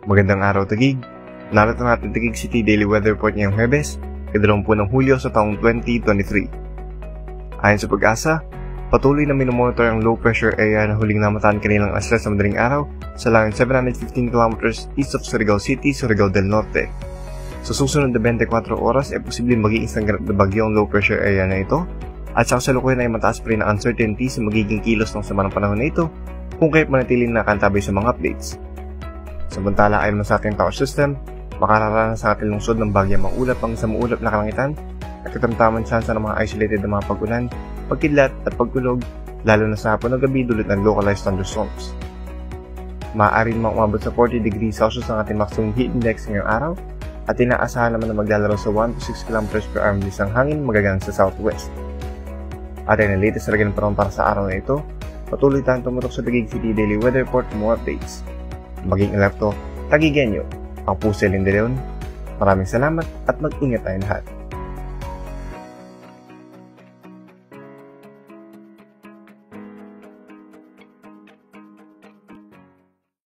Magandang araw Taguig. Narito natin Taguig City Daily Weather Report ngayong Huwebes, 20 ng Hulyo sa taong 2023. Ayon sa Pag-asa, patuloy na minomonitor ang low pressure area na huling namataan kaninang alas sa madaling araw sa layo 715 km east of Surigao City, Surigao del Norte. Sa susunod na 24 oras ay posibleng maging isang ganap na bagyo ang low pressure area na ito at sa kasalukuyan ay mataas pa rin ang uncertainty sa magiging kilos ng sama ng panahon na ito kung kaya't manatiling nakaantabay sa mga updates. Samantala ayon sa ating tower system, makararanas sa ating lungsod ng bagyang maulap ang sa maulap na kalangitan at katamtaman tsansa ng mga isolated na mga pag-ulan, pagkidlat at pagkulog, lalo na sa hapon ng gabi dulot ng localized thunderstorms. Maaari namang umabot sa 40 degrees Celsius ang ating maximum heat index ngayong araw at inaasahan naman na maglalaro sa 1 to 6 km per hour bilis ang hangin magagang sa southwest. At ay ang latest na rin parang para sa araw na ito, patuloy tayong tumutok sa Taguig City Daily Weather Report for more updates. Maging alerto, Taguigenyo, ang Puso Leon. Maraming salamat at mag-ingat tayong lahat.